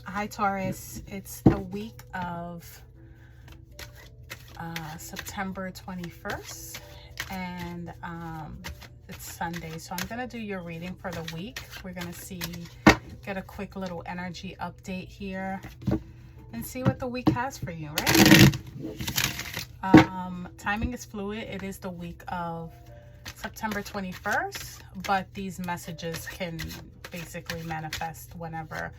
Hi Taurus, it's the week of September 21st and it's Sunday, so I'm going to do your reading for the week. We're going to get a quick little energy update here and see what the week has for you, right? Timing is fluid. It is the week of September 21st, but these messages can basically manifest whenever.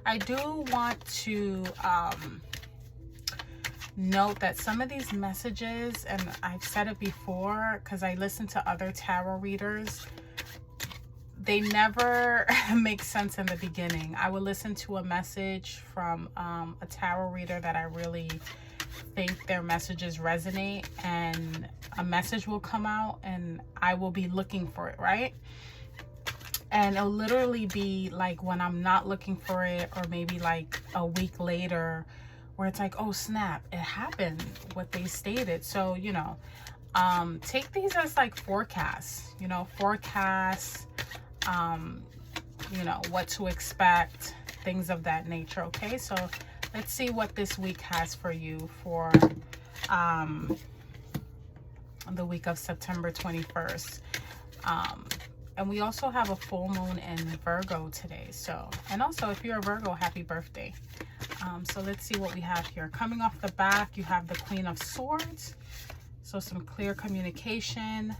I do want to note that some of these messages, and I've said it before because I listen to other tarot readers, they never make sense in the beginning. I will listen to a message from a tarot reader that I really think their messages resonate, and a message will come out and I will be looking for it, right? And it'll literally be like when I'm not looking for it, or maybe like a week later where it's like, oh snap, it happened, what they stated. So, you know, take these as like forecasts, you know, you know, what to expect, things of that nature. Okay, so let's see what this week has for you for the week of September 21st. And we also have a full moon in Virgo today. So, and also if you're a Virgo, happy birthday. So let's see what we have here. Coming off the back, you have the Queen of Swords. So some clear communication.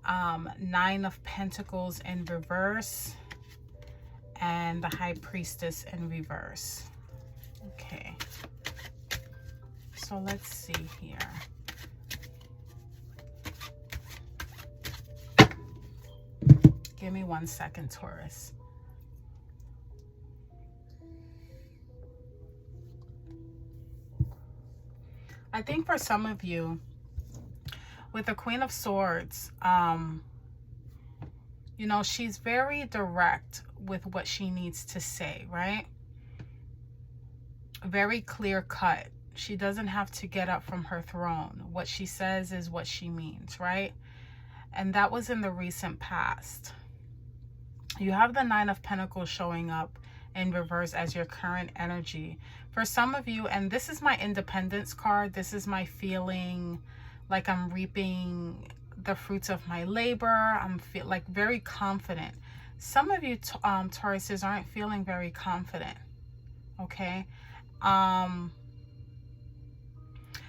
Nine of Pentacles in reverse. And the High Priestess in reverse. Okay. So let's see here. Give me 1 second, Taurus. I think for some of you, with the Queen of Swords, you know, she's very direct with what she needs to say, right? Very clear cut. She doesn't have to get up from her throne. What she says is what she means, right? And that was in the recent past. You have the Nine of Pentacles showing up in reverse as your current energy. For some of you, and this is my Independence card, this is my feeling like I'm reaping the fruits of my labor. I'm like very confident. Some of you Tauruses aren't feeling very confident, okay?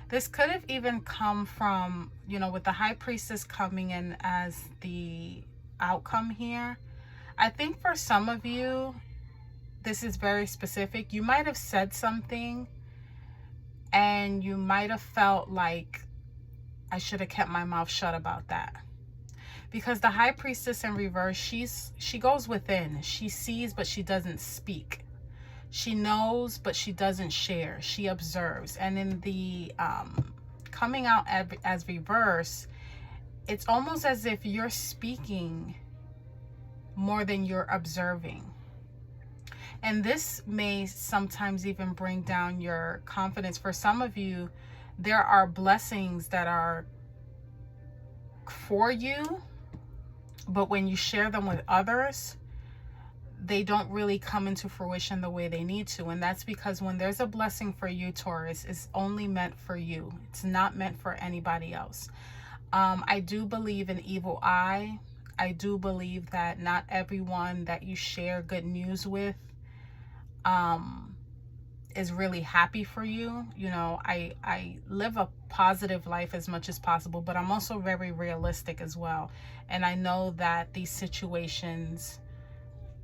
This could have even come from, you know, with the High Priestess coming in as the outcome here. I think for some of you, this is very specific. You might have said something and you might have felt like, I should have kept my mouth shut about that. Because the High Priestess in reverse, she goes within. She sees, but she doesn't speak. She knows, but she doesn't share. She observes. And in the coming out as reverse, it's almost as if you're speaking more than you're observing. And this may sometimes even bring down your confidence. For some of you, there are blessings that are for you, but when you share them with others, they don't really come into fruition the way they need to. And that's because when there's a blessing for you, Taurus, it's only meant for you. It's not meant for anybody else. I do believe in evil eye. I do believe that not everyone that you share good news with is really happy for you. You know, I live a positive life as much as possible, but I'm also very realistic as well. And I know that these situations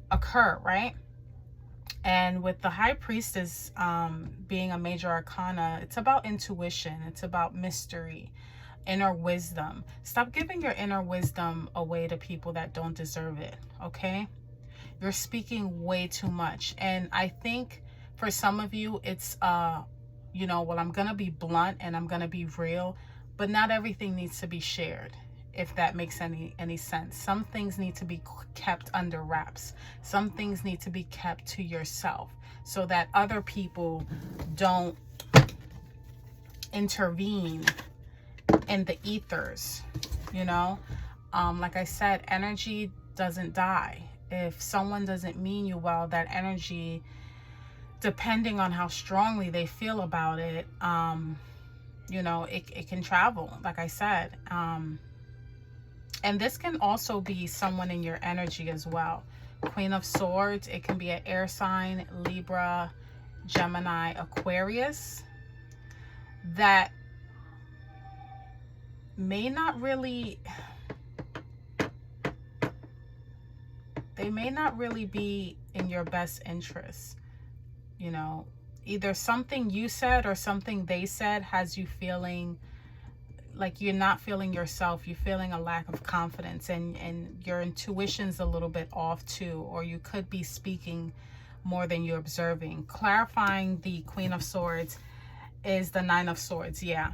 occur, right? And with the High Priestess being a major arcana, it's about intuition. It's about mystery, inner wisdom. Stop giving your inner wisdom away to people that don't deserve it, okay? You're speaking way too much. And I think for some of you, it's, you know, well, I'm going to be blunt and I'm going to be real, but not everything needs to be shared, if that makes any sense. Some things need to be kept under wraps. Some things need to be kept to yourself so that other people don't intervene in the ethers, you know? Like I said, energy doesn't die. If someone doesn't mean you well, that energy depending on how strongly they feel about it, you know, it can travel, like I said. And this can also be someone in your energy as well. Queen of Swords, it can be an air sign, Libra, Gemini, Aquarius, that may not really, they may not really be in your best interest. You know, either something you said or something they said has you feeling like you're not feeling yourself. You're feeling a lack of confidence, and your intuition's a little bit off too, or you could be speaking more than you're observing. Clarifying the Queen of Swords is the Nine of Swords. Yeah.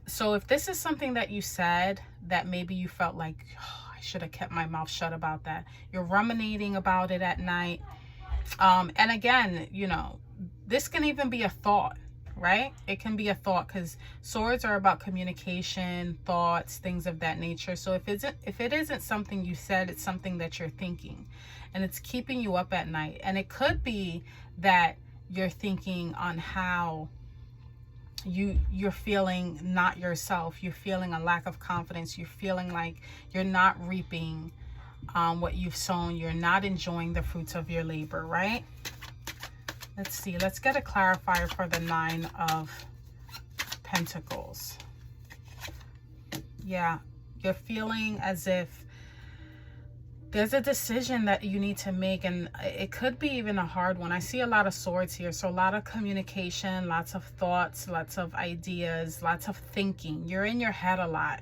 So if this is something that you said that maybe you felt like, oh, I should have kept my mouth shut about that, you're ruminating about it at night. And again, you know, this can even be a thought, right? It can be a thought, because swords are about communication, thoughts, things of that nature. So if it isn't something you said, it's something that you're thinking, and it's keeping you up at night. And it could be that you're thinking on how you're feeling not yourself. You're feeling a lack of confidence. You're feeling like you're not reaping what you've sown. You're not enjoying the fruits of your labor, right? Let's see. Let's get a clarifier for the Nine of Pentacles. Yeah, you're feeling as if there's a decision that you need to make, and it could be even a hard one. I see a lot of swords here, so a lot of communication, lots of thoughts, lots of ideas, lots of thinking. You're in your head a lot.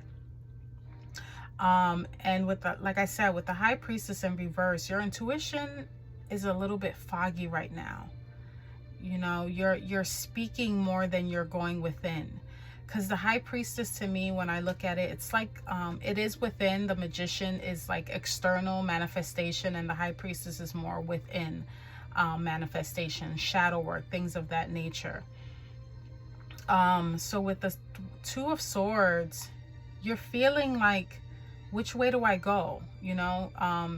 And with the, like I said, with the High Priestess in reverse, your intuition is a little bit foggy right now. You know, you're speaking more than you're going within. Because the High Priestess, to me, when I look at it, it's like it is within. The Magician is like external manifestation, and the High Priestess is more within manifestation, shadow work, things of that nature. So with the Two of Swords, you're feeling like, which way do I go? You know,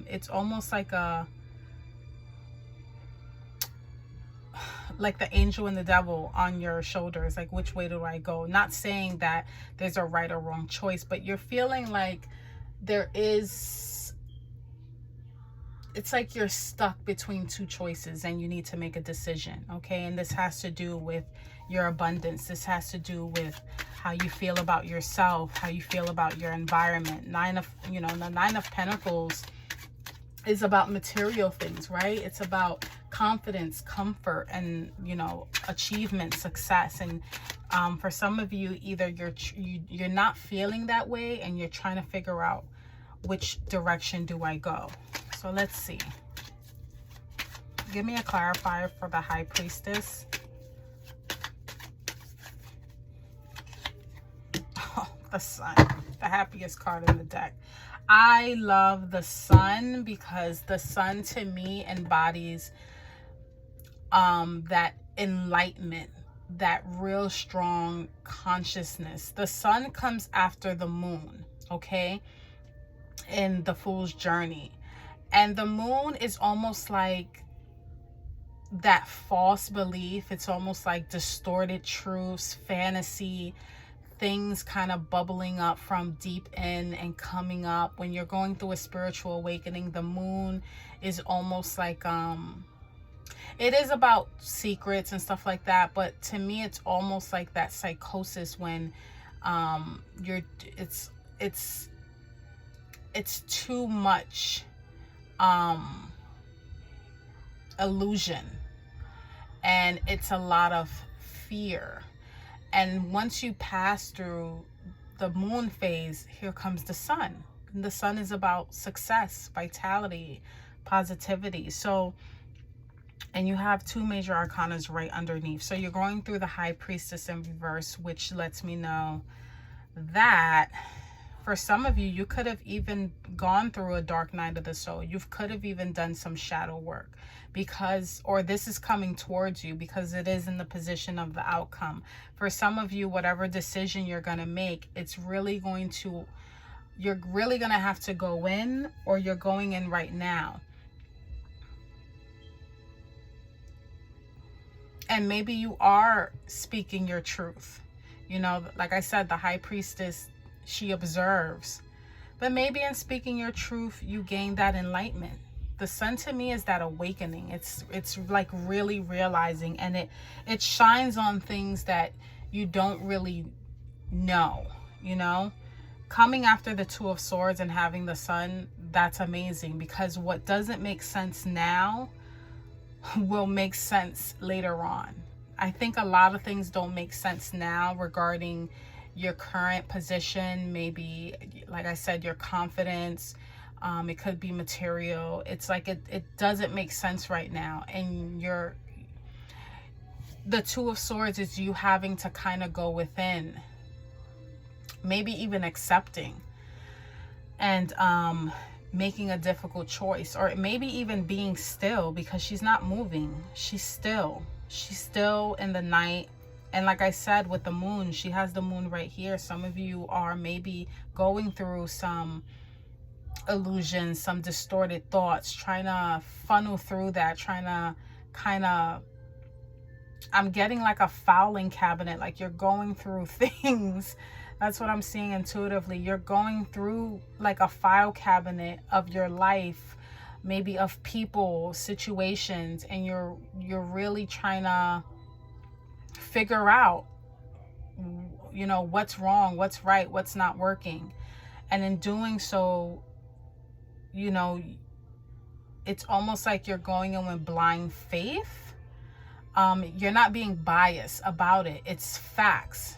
it's almost like the angel and the devil on your shoulders. Like, which way do I go? Not saying that there's a right or wrong choice, but you're feeling like it's like you're stuck between two choices and you need to make a decision. Okay. And this has to do with your abundance. This has to do with how you feel about yourself, how you feel about your environment. The Nine of Pentacles is about material things, right? It's about confidence, comfort, and, you know, achievement, success. And for some of you, either you're not feeling that way and you're trying to figure out which direction do I go. So let's see. Give me a clarifier for the High Priestess. Oh, the Sun, the happiest card in the deck. I love the Sun because the Sun to me embodies that enlightenment, that real strong consciousness. The Sun comes after the Moon, okay, in the Fool's Journey. And the Moon is almost like that false belief. It's almost like distorted truths, fantasy, things kind of bubbling up from deep in and coming up. When you're going through a spiritual awakening, the Moon is almost like it is about secrets and stuff like that, but to me it's almost like that psychosis when it's too much illusion, and it's a lot of fear. And once you pass through the Moon phase, here comes the Sun. And the Sun is about success, vitality, positivity. So, and you have two major arcanas right underneath. So you're going through the High Priestess in reverse, which lets me know that for some of you, you could have even gone through a dark night of the soul. You could have even done some shadow work or this is coming towards you because it is in the position of the outcome. For some of you, whatever decision you're going to make, you're really going to have to go in, or you're going in right now. And maybe you are speaking your truth. You know, like I said, the high priestess, she observes. But maybe in speaking your truth, you gain that enlightenment. The sun to me is that awakening. It's like really realizing, and it shines on things that you don't really know, you know? Coming after the Two of Swords and having the sun, that's amazing, because what doesn't make sense now will make sense later on. I think a lot of things don't make sense now regarding your current position, maybe, like I said, your confidence. It could be material. It's like it doesn't make sense right now. And the Two of Swords is you having to kind of go within, maybe even accepting and making a difficult choice, or maybe even being still, because she's not moving. She's still in the night. And like I said, with the moon, she has the moon right here. Some of you are maybe going through some illusions, some distorted thoughts, trying to funnel through that, trying to kind of, I'm getting like a filing cabinet, like you're going through things. That's what I'm seeing intuitively. You're going through like a file cabinet of your life, maybe of people, situations, and you're really trying to figure out, you know, what's wrong, what's right, what's not working. And in doing so, you know, it's almost like you're going in with blind faith. You're not being biased about it. It's facts.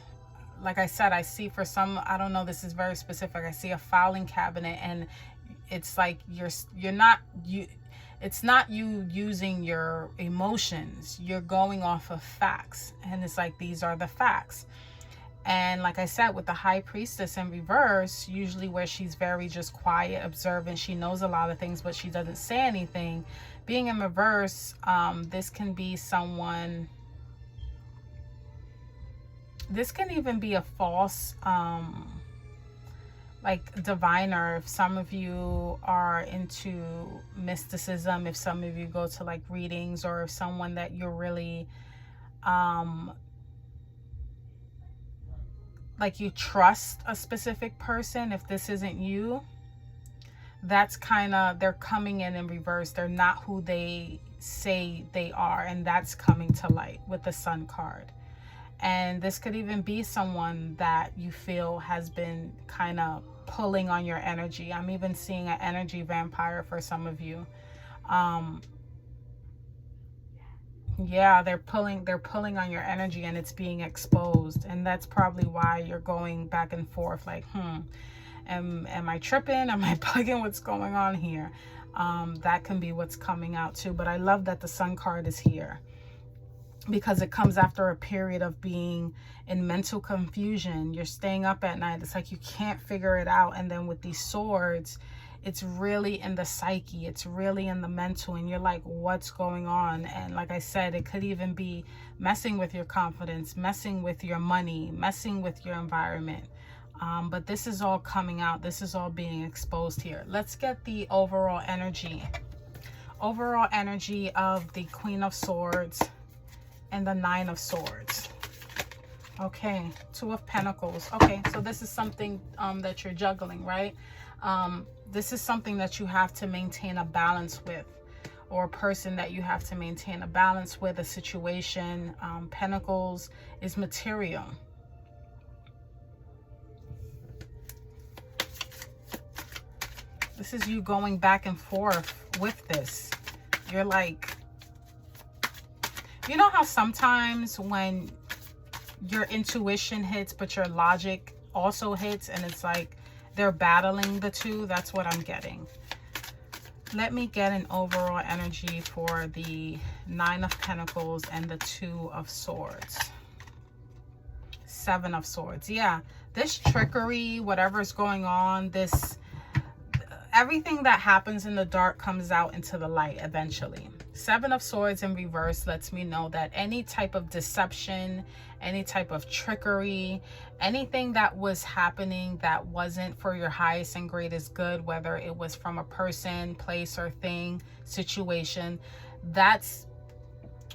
Like I said, I see for some, I don't know, this is very specific. I see a filing cabinet, and it's like it's not you using your emotions. You're going off of facts. And it's like, these are the facts. And like I said, with the high priestess in reverse, usually where she's very just quiet, observant, she knows a lot of things, but she doesn't say anything. Being in reverse, this can be someone, this can even be a false like diviner. If some of you are into mysticism, if some of you go to like readings, or if someone that you're really like you trust a specific person, if this isn't you, that's kind of, they're coming in reverse. They're not who they say they are, and that's coming to light with the Sun card. And this could even be someone that you feel has been kind of pulling on your energy. I'm even seeing an energy vampire for some of you. Yeah, they're pulling on your energy, and it's being exposed. And that's probably why you're going back and forth like, am I tripping? Am I bugging? What's going on here? That can be what's coming out too. But I love that the Sun card is here, because it comes after a period of being in mental confusion. You're staying up at night. It's like you can't figure it out. And then with these swords, it's really in the psyche. It's really in the mental. And you're like, what's going on? And like I said, it could even be messing with your confidence, messing with your money, messing with your environment. But this is all coming out. This is all being exposed here. Let's get the overall energy. Overall energy of the Queen of Swords and the Nine of Swords. Okay, Two of Pentacles. Okay, so this is something that you're juggling, right? This is something that you have to maintain a balance with, or a person that you have to maintain a balance with, a situation. Pentacles is material. This is you going back and forth with this. You're like, you know how sometimes when your intuition hits, but your logic also hits, and it's like they're battling the two? That's what I'm getting. Let me get an overall energy for the Nine of Pentacles and the Two of Swords. Seven of Swords. Yeah, this trickery, whatever's going on, this, everything that happens in the dark comes out into the light eventually. Seven of Swords in reverse lets me know that any type of deception, any type of trickery, anything that was happening that wasn't for your highest and greatest good, whether it was from a person, place, or thing, situation, that's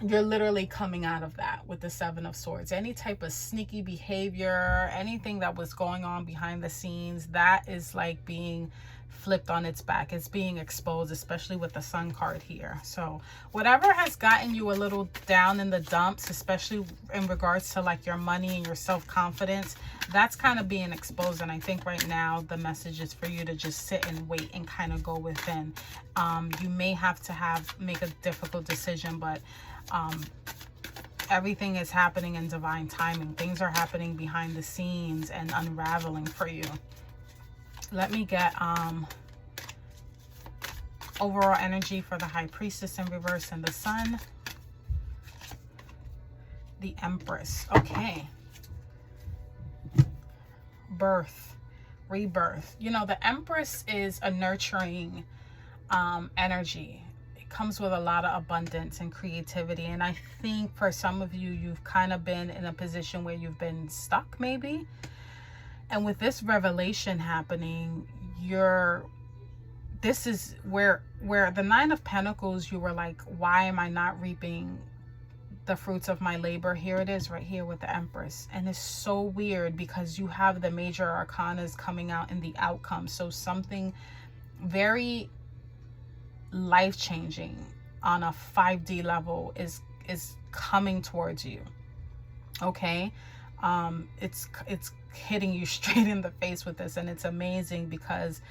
you're literally coming out of that with the Seven of Swords. Any type of sneaky behavior, anything that was going on behind the scenes, that is like being flipped on its back. It's being exposed, especially with the Sun card here. So whatever has gotten you a little down in the dumps, especially in regards to like your money and your self-confidence, that's kind of being exposed. And I think right now the message is for you to just sit and wait and kind of go within. You may have to make a difficult decision, but everything is happening in divine timing. Things are happening behind the scenes and unraveling for you. Let me get overall energy for the High Priestess in reverse and the Sun. The Empress. Okay. Birth. Rebirth. You know, the Empress is a nurturing energy. It comes with a lot of abundance and creativity. And I think for some of you, you've kind of been in a position where you've been stuck maybe. And with this revelation happening, this is where the Nine of Pentacles, you were like, why am I not reaping the fruits of my labor? Here it is right here with the Empress. And it's so weird because you have the major arcanas coming out in the outcome. So something very life-changing on a 5D level is coming towards you. Okay. It's hitting you straight in the face with this, and it's amazing because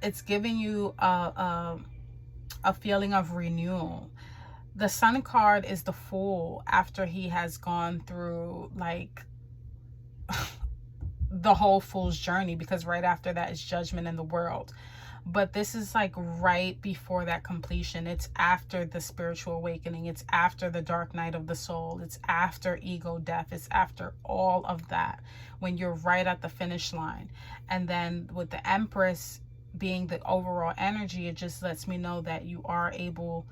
it's giving you a feeling of renewal. The Sun card is the Fool after he has gone through like the whole Fool's journey, because right after that is Judgment in the World. But this is like right before that completion. It's after the spiritual awakening. It's after the dark night of the soul. It's after ego death. It's after all of that, when you're right at the finish line. And then with the Empress being the overall energy, it just lets me know that you are able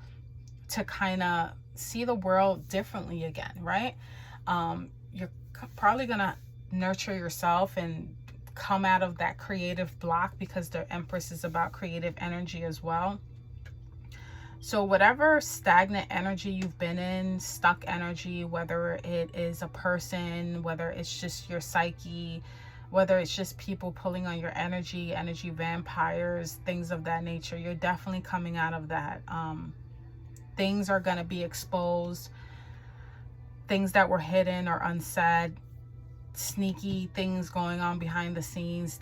to kind of see the world differently again, right? You're probably going to nurture yourself and come out of that creative block, because the Empress is about creative energy as well. So whatever stagnant energy you've been in, stuck energy, whether it is a person, whether it's just your psyche, whether it's just people pulling on your energy vampires, things of that nature, you're definitely coming out of that. Things are going to be exposed. Things that were hidden or unsaid, sneaky things going on behind the scenes,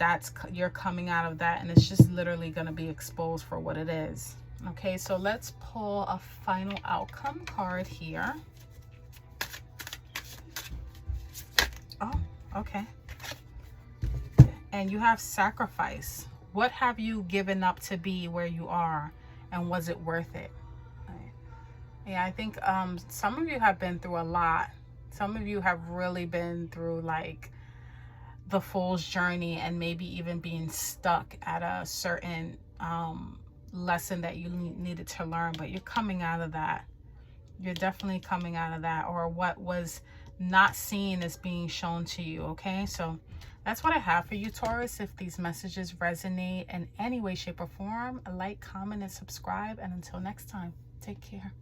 you're coming out of that, and it's just literally going to be exposed for what it is. Okay, so let's pull a final outcome card here. Oh, okay. And you have Sacrifice. What have you given up to be where you are, and was it worth it? Yeah, I think some of you have been through a lot. Some of you have really been through like the Fool's journey, and maybe even being stuck at a certain lesson that you needed to learn, but you're coming out of that. You're definitely coming out of that, or what was not seen is being shown to you. Okay, so that's what I have for you, Taurus. If these messages resonate in any way, shape, or form, like, comment, and subscribe. And until next time, take care.